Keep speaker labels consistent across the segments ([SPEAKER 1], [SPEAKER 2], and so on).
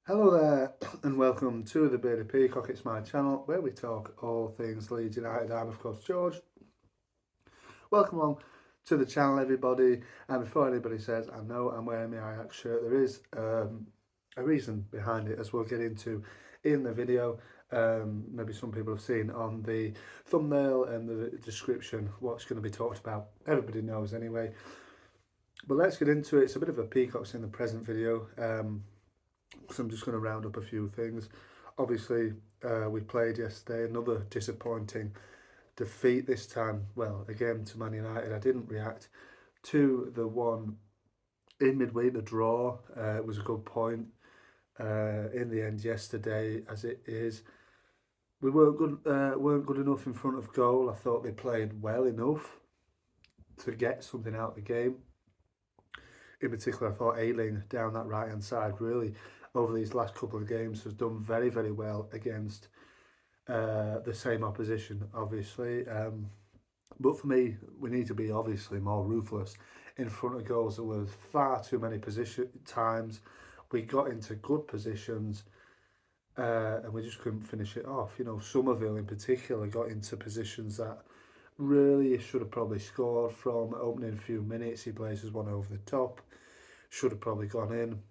[SPEAKER 1] Hello there and welcome to the Bearded Peacock. It's my channel where we talk all things Leeds United. I'm of course George. Welcome along to the channel everybody, and before anybody says I know I'm wearing my Ajax shirt, there is a reason behind it as we'll get into in the video. Maybe some people have seen on the thumbnail and the description what's going to be talked about. Everybody knows anyway, but let's get into it. It's a bit of a Peacocks in the present video. So I'm just going to round up a few things. Obviously, we played yesterday, another disappointing defeat this time. Well, again to Man United. I didn't react to the one in midweek, the draw. It was a good point in the end yesterday, as it is. We weren't good enough in front of goal. I thought they played well enough to get something out of the game. In particular, I thought Ayling down that right hand side really over these last couple of games has done very, very well against the same opposition, obviously. But for me, we need to be obviously more ruthless in front of goals. There was far too many position times. We got into good positions and we just couldn't finish it off. You know, Somerville in particular got into positions that really he should have probably scored from. Opening few minutes, he places one over the top. Should have probably gone in.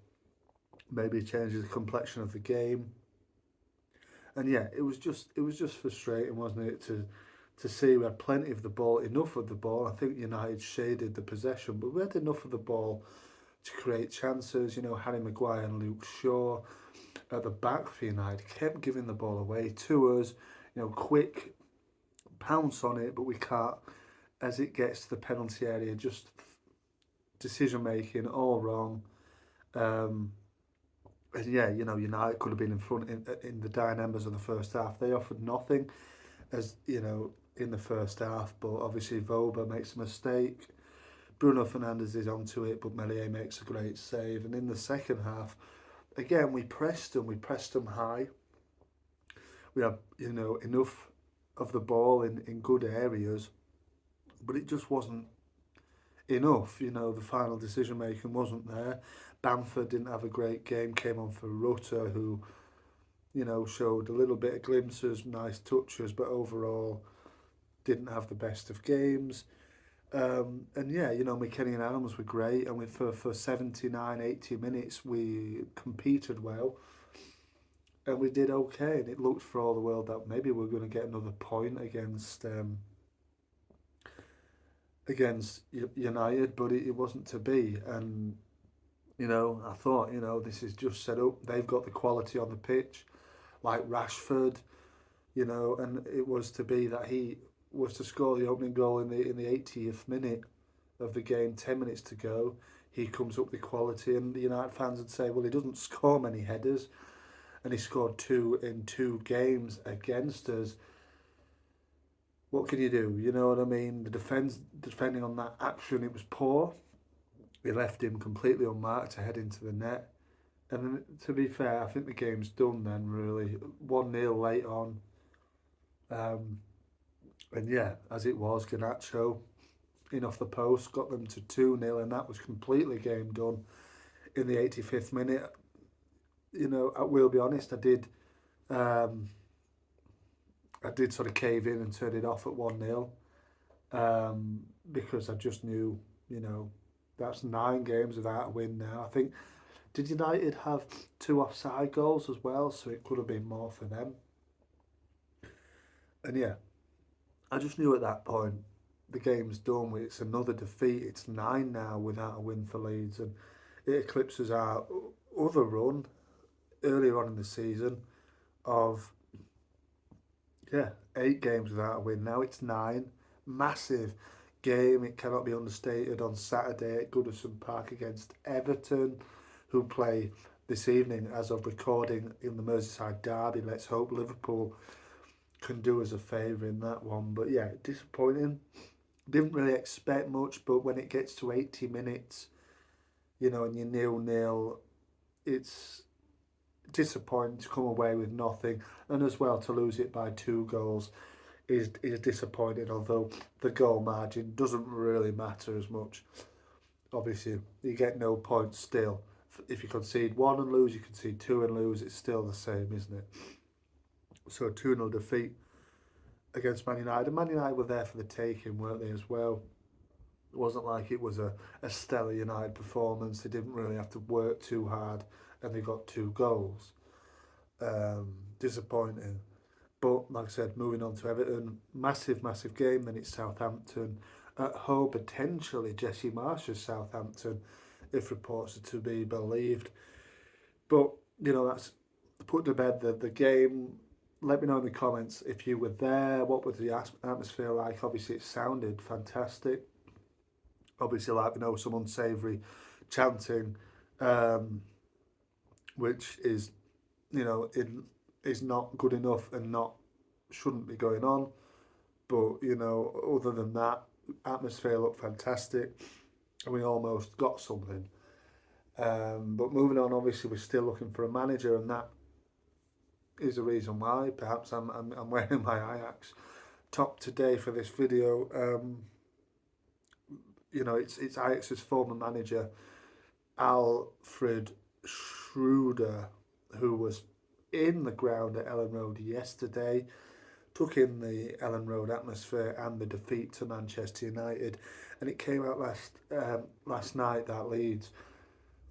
[SPEAKER 1] Maybe changes the complexion of the game. And yeah, it was just frustrating, wasn't it, to see we had plenty of the ball, enough of the ball. I think United shaded the possession, but we had enough of the ball to create chances. You know, Harry Maguire and Luke Shaw at the back for United kept giving the ball away to us. You know, quick pounce on it, but we can't. As it gets to the penalty area, just decision making all wrong. Um, and yeah, you know, United could have been in front in the dying embers of the first half. They offered nothing, as you know, in the first half. But obviously, Voba makes a mistake. Bruno Fernandes is onto it, but Meslier makes a great save. And in the second half, again, we pressed them. We pressed them high. We had, you know, enough of the ball in good areas, but it just wasn't enough. You know, the final decision making wasn't there. Bamford didn't have a great game. Came on for Rutter, who, you know, showed a little bit of glimpses, nice touches, but overall didn't have the best of games. And yeah, you know, McKennie and Adams were great, and for 79, 80 minutes we competed well, and we did okay, and it looked for all the world that maybe we're going to get another point against United, but it wasn't to be. And you know, I thought, you know, this is just set up. They've got the quality on the pitch, like Rashford, you know, and it was to be that he was to score the opening goal in the 80th minute of the game, 10 minutes to go. He comes up with quality, and the United fans would say, well, he doesn't score many headers, and he scored two in 2 games against us. What can you do? You know what I mean? The defending on that action, it was poor. We left him completely unmarked to head into the net. And to be fair, I think the game's done then, really. 1-0 late on. Um, and yeah, as it was, Garnacho in off the post got them to 2-0, and that was completely game done in the 85th minute. You know, I will be honest, um, I did sort of cave in and turn it off at 1-0 because I just knew, you know, that's 9 games without a win now. I think, did United have 2 offside goals as well? So it could have been more for them. And yeah, I just knew at that point the game's done. It's another defeat. It's 9 now without a win for Leeds, and it eclipses our other run earlier on in the season of, yeah, 8 games without a win. Now it's 9. Massive game. It cannot be understated. On Saturday at Goodison Park against Everton, who play this evening as of recording in the Merseyside derby. Let's hope Liverpool can do us a favour in that one. But yeah, disappointing. Didn't really expect much, but when it gets to 80 minutes, you know, and you're 0-0, it's disappointing to come away with nothing, and as well to lose it by 2 goals is disappointing. Although the goal margin doesn't really matter as much. Obviously, you get no points still if you concede one and lose, you concede two and lose, it's still the same, isn't it? So a 2-0 defeat against Man United. And Man United were there for the taking, weren't they, as well? It wasn't like it was a stellar United performance. They didn't really have to work too hard and they got 2 goals. Disappointing. But like I said, moving on to Everton, massive game. Then it's Southampton at home, potentially Jesse Marsh's Southampton, if reports are to be believed. But that's put to bed the game. Let me know in the comments if you were there. What was the atmosphere like? Obviously, it sounded fantastic. Obviously, like some unsavoury chanting, which is is not good enough and shouldn't be going on. But other than that, atmosphere looked fantastic, and we almost got something. But moving on, obviously, we're still looking for a manager, and that is the reason why. Perhaps I'm wearing my Ajax top today for this video. It's Ajax's former manager, Alfred Schreuder, who was in the ground at Elland Road yesterday, took in the Elland Road atmosphere and the defeat to Manchester United, and it came out last night that Leeds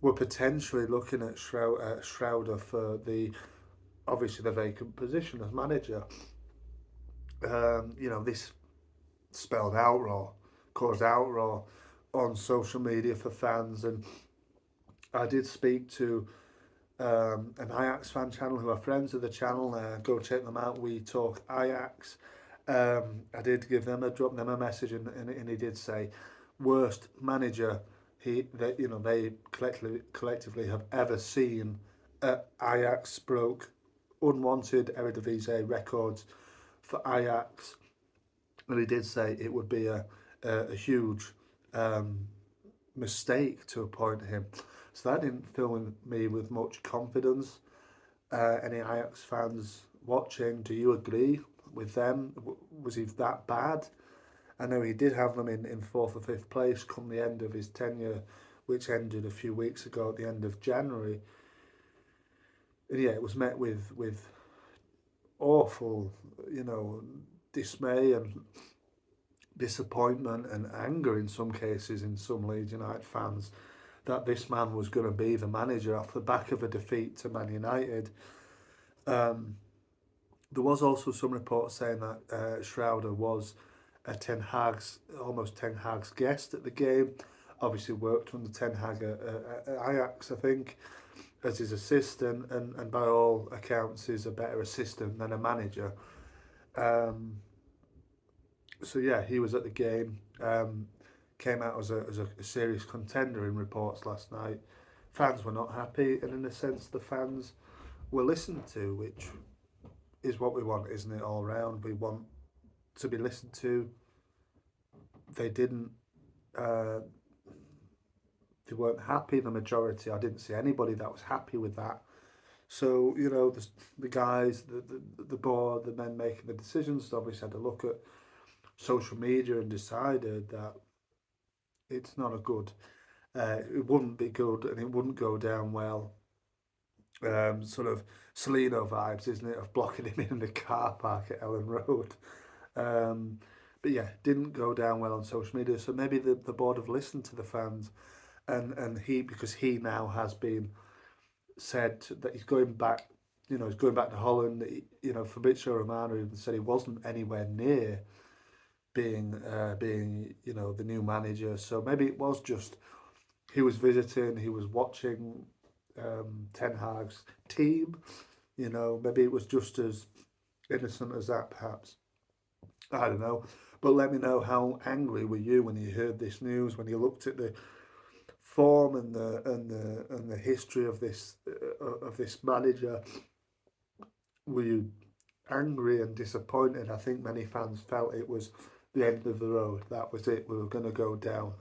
[SPEAKER 1] were potentially looking at Schreuder for obviously the vacant position as manager. This caused outroar on social media for fans, and I did speak to an Ajax fan channel who are friends of the channel. Go check them out. We Talk Ajax. I did drop them a message, and he did say worst manager they collectively have ever seen at Ajax. Broke unwanted Eredivisie records for Ajax, and he did say it would be a huge mistake to appoint him. So that didn't fill me with much confidence. Any Ajax fans watching, do you agree with them? Was he that bad? I know he did have them in 4th or 5th place come the end of his tenure, which ended a few weeks ago at the end of January. And yeah, it was met with awful, dismay and disappointment and anger in some cases in some Leeds United fans that this man was going to be the manager off the back of a defeat to Man United. There was also some reports saying that Schreuder was almost Ten Hag's guest at the game. Obviously worked under Ten Hag at Ajax, I think, as his assistant, and by all accounts is a better assistant than a manager. So yeah, he was at the game. Came out as a serious contender in reports last night. Fans were not happy, and in a sense, the fans were listened to, which is what we want, isn't it? All round, we want to be listened to. They didn't. They weren't happy. The majority. I didn't see anybody that was happy with that. So the guys, the board, the men making the decisions, obviously had a look at social media and decided that it's not a good. It wouldn't be good, and it wouldn't go down well. Sort of Salino vibes, isn't it, of blocking him in the car park at Elland Road. But yeah, didn't go down well on social media. So maybe the board have listened to the fans, and because he now has been said that he's going back. He's going back to Holland. Fabrizio Romano even said he wasn't anywhere near being the new manager. So maybe it was just he was visiting, he was watching Ten Hag's team. Maybe it was just as innocent as that, perhaps. I don't know. But let me know, how angry were you when you heard this news, when you looked at the form and the history of this manager? Were you angry and disappointed? I think many fans felt it was the end of the road. That was it. We were going to go down.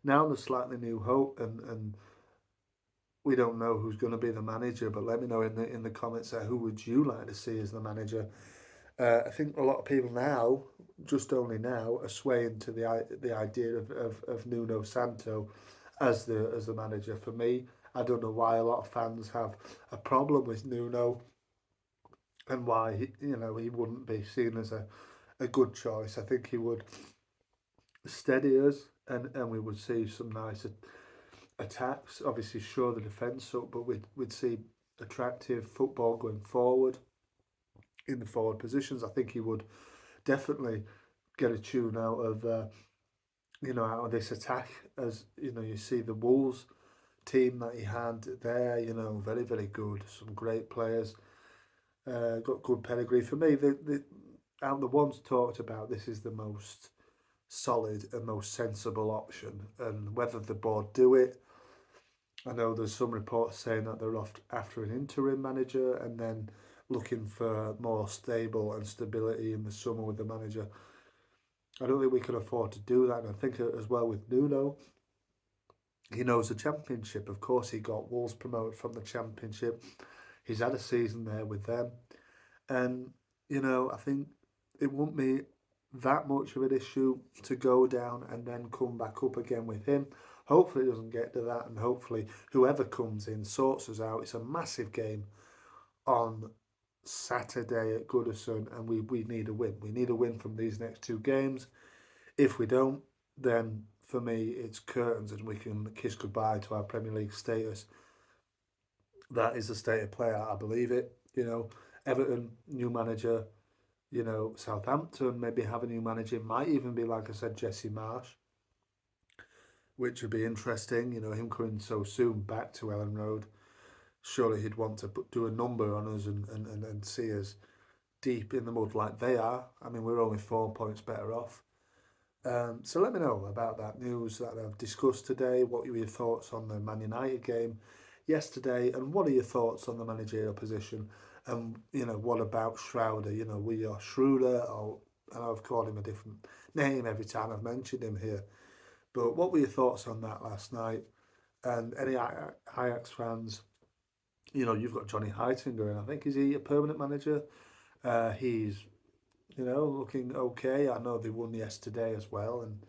[SPEAKER 1] Now there's slightly new hope, and we don't know who's going to be the manager. But let me know in the comments there, who would you like to see as the manager? I think a lot of people now, just only now, are swaying to the idea of Nuno Santo as the manager. For me, I don't know why a lot of fans have a problem with Nuno and why he wouldn't be seen as a good choice. I think he would steady us and we would see some nice attacks. Obviously, shore the defence up, but we'd see attractive football going forward in the forward positions. I think he would definitely get a tune out of this attack. As you see the Wolves team that he had there. Very very good. Some great players. Got good pedigree. For me, the out of the ones talked about, this is the most solid and most sensible option. And whether the board do it, I know there's some reports saying that they're off after an interim manager and then looking for more stable and stability in the summer with the manager. I don't think we can afford to do that. And I think as well with Nuno, he knows the Championship. Of course, he got Wolves promoted from the Championship. He's had a season there with them. And, I think it won't be that much of an issue to go down and then come back up again with him. Hopefully it doesn't get to that, and hopefully whoever comes in sorts us out. It's a massive game on Saturday at Goodison, and we need a win. We need a win from these next two games. If we don't, then for me it's curtains and we can kiss goodbye to our Premier League status. That is the state of play. I believe it. Everton, new manager. Southampton maybe have a new manager. It might even be, like I said, Jesse Marsh, which would be interesting. Him coming so soon back to Elland Road. Surely he'd want to do a number on us and see us deep in the mud like they are. I mean, we're only 4 points better off. So let me know about that news that I've discussed today. What were your thoughts on the Man United game yesterday, and what are your thoughts on the managerial position? And what about Schreuder? Were you Schreuder, or I know I've called him a different name every time I've mentioned him here. But what were your thoughts on that last night? And any Ajax fans, you've got Johnny Heitinger, and I think is he a permanent manager? He's looking okay. I know they won yesterday as well, and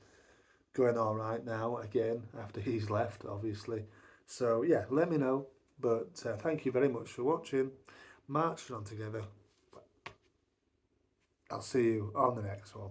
[SPEAKER 1] going all right now again after he's left, obviously. So yeah, let me know. But thank you very much for watching. Marching on together. I'll see you on the next one.